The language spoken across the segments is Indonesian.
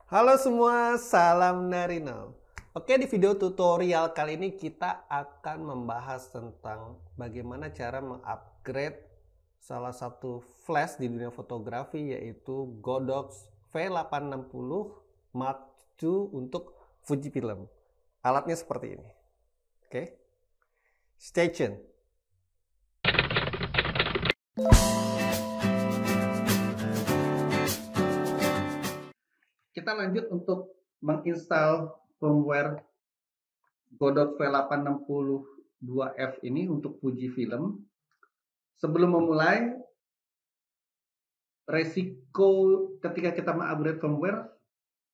Halo semua, salam Narino. Oke, di video tutorial kali ini kita akan membahas tentang bagaimana cara mengupgrade salah satu flash di dunia fotografi, yaitu Godox V860 Mark II untuk Fujifilm. Alatnya seperti ini. Oke, stay tune. Kita lanjut untuk menginstal firmware Godox V862F ini untuk Fujifilm. Sebelum memulai, resiko ketika kita mengupgrade firmware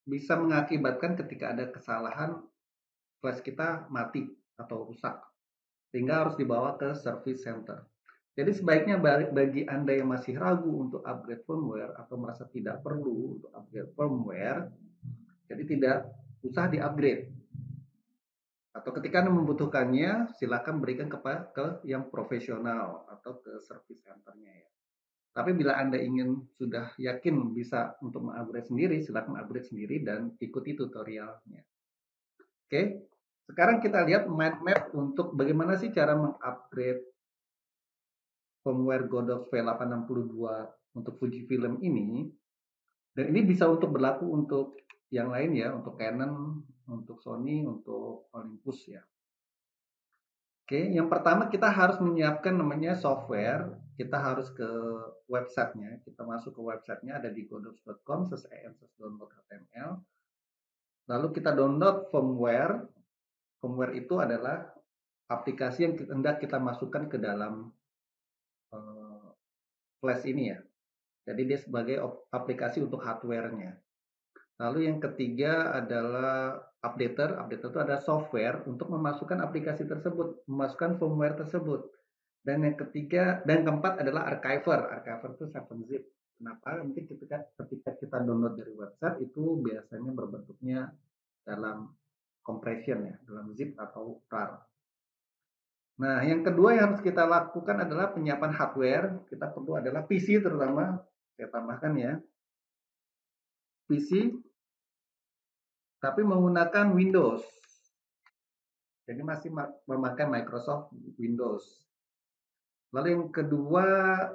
bisa mengakibatkan ketika ada kesalahan flash kita mati atau rusak, sehingga harus dibawa ke service center. Jadi sebaiknya bagi Anda yang masih ragu untuk upgrade firmware atau merasa tidak perlu untuk upgrade firmware, jadi tidak usah di-upgrade. Atau ketika Anda membutuhkannya, silakan berikan ke yang profesional atau ke service centernya ya. Tapi bila Anda ingin sudah yakin bisa untuk mengupgrade sendiri, silakan upgrade sendiri dan ikuti tutorialnya. Oke, sekarang kita lihat mind map untuk bagaimana sih cara mengupgrade firmware Godox V862 untuk Fujifilm ini. Dan ini bisa berlaku untuk yang lain ya, untuk Canon, untuk Sony, untuk Olympus ya. Oke, yang pertama kita harus menyiapkan namanya software. Kita harus ke websitenya. Kita masuk ke websitenya, ada di godox.com/en/download.html. Lalu kita download firmware. Firmware itu adalah aplikasi yang hendak kita masukkan ke dalam flash ini ya. Jadi dia sebagai aplikasi untuk hardware-nya. Lalu yang ketiga adalah updater. Updater itu ada software untuk memasukkan aplikasi tersebut, memasukkan firmware tersebut. Dan yang ketiga dan keempat adalah archiver. Archiver itu 7-zip. Kenapa? Nanti ketika kita download dari website itu biasanya berbentuknya dalam compression ya, dalam zip atau tar. Nah, yang kedua yang harus kita lakukan adalah penyiapan hardware. Kita perlu adalah PC terutama. Saya tambahkan ya, PC tapi menggunakan Windows. Jadi masih memakai Microsoft Windows. Lalu yang kedua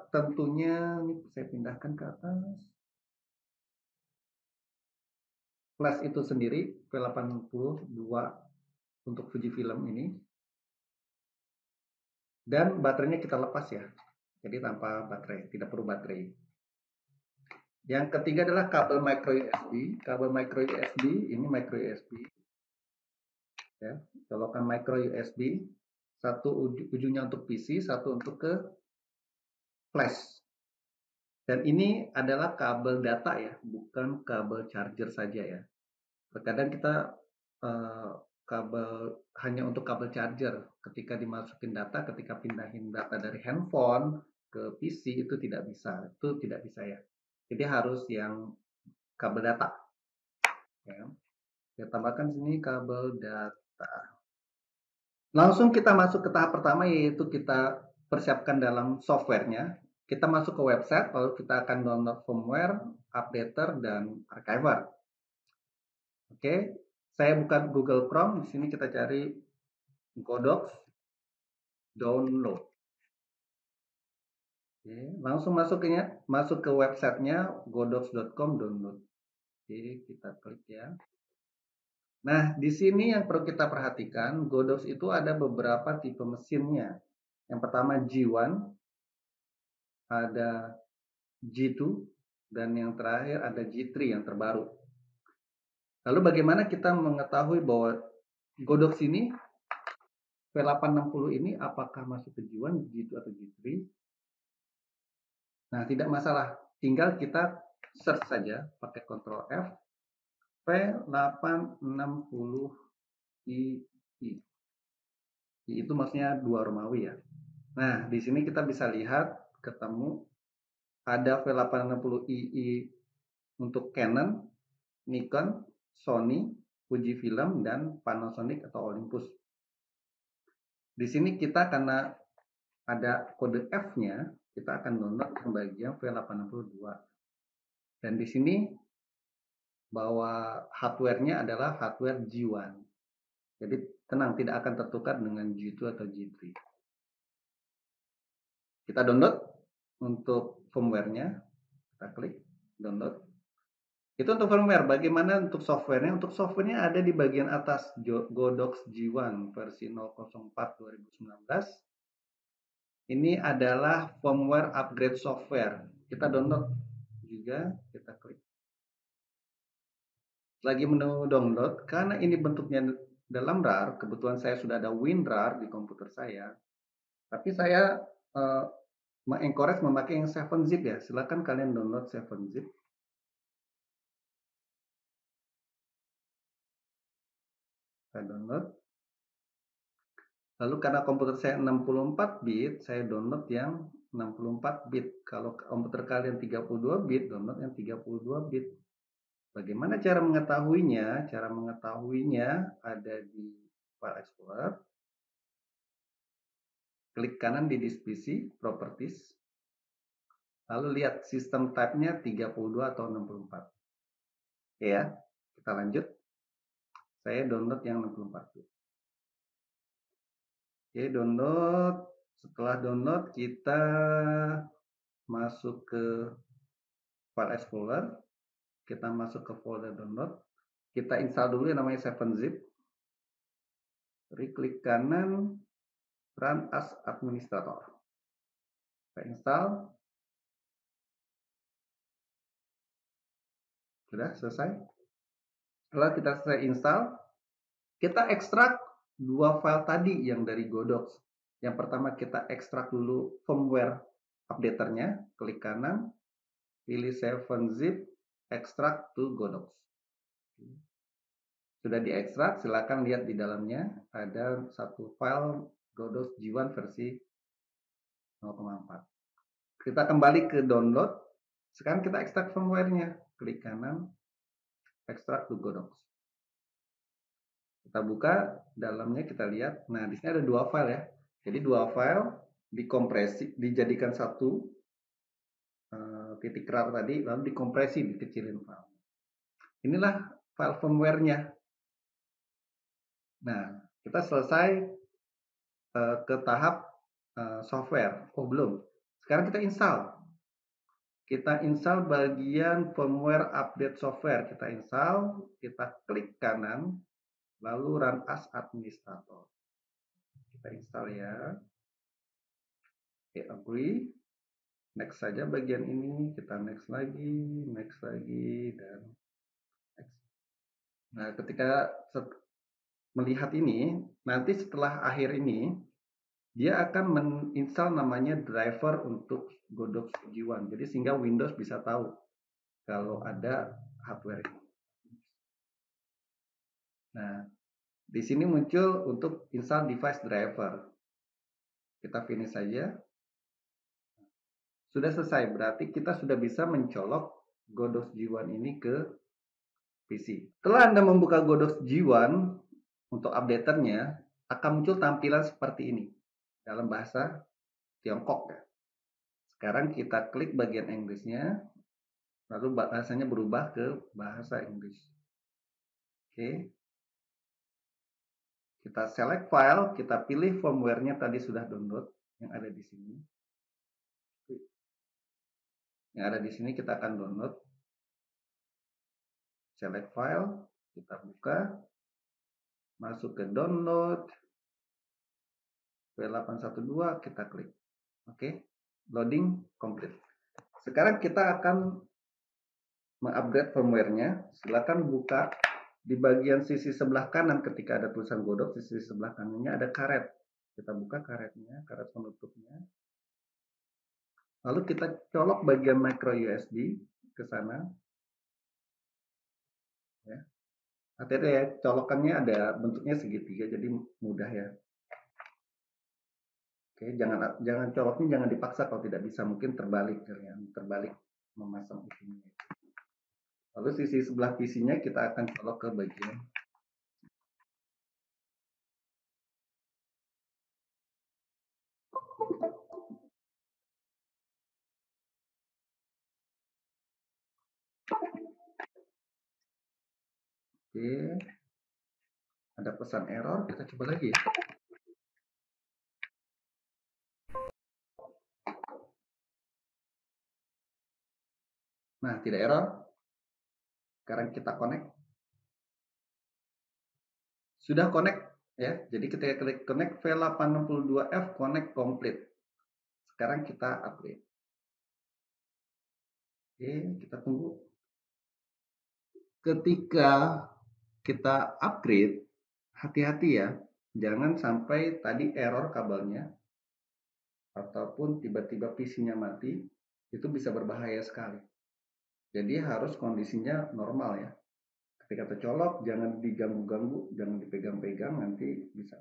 tentunya ini saya pindahkan ke atas. Flash itu sendiri V82 untuk Fujifilm ini. Dan baterainya kita lepas ya. Jadi tanpa baterai, tidak perlu baterai. Yang ketiga adalah kabel micro USB. Kabel micro USB ini micro USB. Ya, colokan micro USB. Satu ujungnya untuk PC, satu untuk ke flash. Dan ini adalah kabel data ya, bukan kabel charger saja ya. Terkadang kita kabel hanya untuk kabel charger. Ketika dimasukin data, ketika pindahin data dari handphone ke PC itu tidak bisa. Itu tidak bisa ya. Jadi harus yang kabel data. Ya. Saya tambahkan sini kabel data. Langsung kita masuk ke tahap pertama, yaitu kita persiapkan dalam softwarenya. Kita masuk ke website, lalu kita akan download firmware, updater, dan archiver. Oke, saya buka Google Chrome. Di sini kita cari Godox download. Oke, langsung masuk ke websitenya godox.com download. Oke, kita klik ya. Nah, di sini yang perlu kita perhatikan, Godox itu ada beberapa tipe mesinnya. Yang pertama G1, ada G2, dan yang terakhir ada G3 yang terbaru. Lalu bagaimana kita mengetahui bahwa Godox ini V860 ini apakah masuk ke G1, G2 atau G3? Nah, tidak masalah. Tinggal kita search saja pakai Ctrl F V860II. I itu maksudnya 2 Romawi ya. Nah, di sini kita bisa lihat ketemu ada V860II untuk Canon, Nikon, Sony, Fujifilm, dan Panasonic atau Olympus. Di sini kita karena ada kode F-nya, kita akan download yang bagian V862. Dan di sini bahwa hardware-nya adalah hardware G1. Jadi tenang, tidak akan tertukar dengan G2 atau G3. Kita download untuk firmware-nya, kita klik download. Itu untuk firmware. Bagaimana untuk software-nya? Untuk software-nya ada di bagian atas, Godox G1 versi 004 2019. Ini adalah firmware upgrade software. Kita download juga, kita klik. Lagi menu download, karena ini bentuknya dalam RAR, kebetulan saya sudah ada WinRAR di komputer saya, tapi saya mengencourage memakai yang 7-zip ya. Silakan kalian download 7-zip. Saya download. Lalu karena komputer saya 64 bit, saya download yang 64 bit. Kalau komputer kalian 32 bit, download yang 32 bit. Bagaimana cara mengetahuinya? Cara mengetahuinya ada di File Explorer. Klik kanan di disk PC, Properties. Lalu lihat sistem type-nya 32 atau 64. Oke ya, kita lanjut. Saya download yang 64 bit. Oke, download. Setelah download, kita masuk ke File Explorer. Kita masuk ke folder download. Kita install dulu yang namanya 7-zip. Klik kanan, Run as Administrator. Kita install. Sudah selesai. Setelah kita selesai install, kita ekstrak dua file tadi yang dari Godox. Yang pertama kita ekstrak dulu firmware updaternya. Klik kanan, pilih 7-zip, extract to Godox. Sudah diekstrak, silakan lihat di dalamnya ada satu file Godox G1 versi 0,4. Kita kembali ke download. Sekarang kita ekstrak firmware-nya. Klik kanan, extract to Godox. Kita buka, dalamnya kita lihat. Nah, di sini ada dua file ya. Jadi dua file dikompresi, dijadikan satu titik RAR tadi, lalu dikompresi, dikecilin file. Inilah file firmware-nya. Nah, kita selesai ke tahap software. Oh, belum. Sekarang kita install. Kita install bagian firmware update software. Kita install, kita klik kanan, lalu run as administrator. Kita install ya. Oke, agree. Next saja bagian ini. Kita next lagi, dan next. Nah, ketika melihat ini, nanti setelah akhir ini, dia akan menginstal namanya driver untuk Godox G1. Jadi sehingga Windows bisa tahu kalau ada hardware ini. Nah, di sini muncul untuk install device driver. Kita finish saja. Sudah selesai, berarti kita sudah bisa mencolok Godox G1 ini ke PC. Setelah Anda membuka Godox G1 untuk updaternya, akan muncul tampilan seperti ini dalam bahasa Tiongkok ya. Sekarang kita klik bagian Inggrisnya, lalu bahasanya berubah ke bahasa Inggris. Oke. Kita select file, kita pilih firmware-nya tadi sudah download yang ada di sini. Yang ada di sini kita akan download. Select file, kita buka, masuk ke download, V812, kita klik. Oke, loading complete. Sekarang kita akan mengupgrade firmware-nya. Silakan buka di bagian sisi sebelah kanan ketika ada tulisan Godox, di sisi sebelah kanannya ada karet. Kita buka karetnya, karet penutupnya. Lalu kita colok bagian micro USB ke sana. Ya. Hati-hati ya, colokannya ada bentuknya segitiga, jadi mudah ya. Oke, jangan coloknya jangan dipaksa kalau tidak bisa, mungkin terbalik kalian, terbalik memasang ujungnya. Lalu sisi sebelah PC-nya kita akan colok ke bagian Oke, ada pesan error, kita coba lagi ya. Nah, tidak error. Sekarang kita connect. Sudah connect ya. Jadi ketika klik connect, V862F connect complete. Sekarang kita upgrade. Oke, kita tunggu. Ketika kita upgrade, hati-hati ya. Jangan sampai tadi error kabelnya ataupun tiba-tiba PC-nya mati, itu bisa berbahaya sekali. Jadi harus kondisinya normal ya. Ketika tercolok jangan diganggu-ganggu, jangan dipegang-pegang, nanti bisa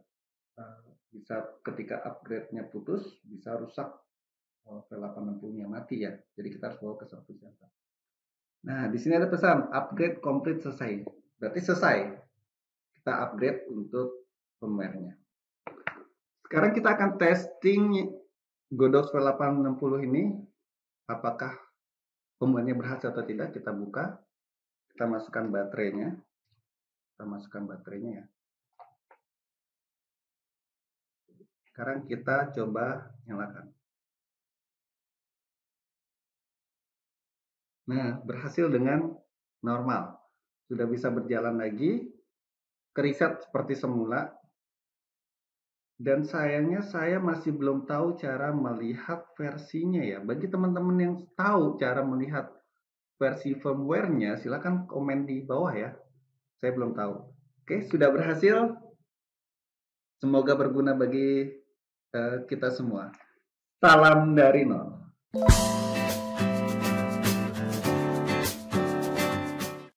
ketika upgrade-nya putus, bisa rusak V860-nya mati ya. Jadi kita harus bawa ke service center. Nah, di sini ada pesan upgrade complete selesai. Berarti selesai. Kita upgrade untuk firmware-nya. Sekarang kita akan testing Godox V860 ini, apakah pembuatannya berhasil atau tidak. Kita buka, kita masukkan baterainya. Ya. Sekarang kita coba nyalakan. Nah, berhasil dengan normal. Sudah bisa berjalan lagi, kereset seperti semula. Dan sayangnya saya masih belum tahu cara melihat versinya ya. Bagi teman-teman yang tahu cara melihat versi firmware-nya, silakan komen di bawah ya. Saya belum tahu. Oke, sudah berhasil. Semoga berguna bagi kita semua. Salam dari nol.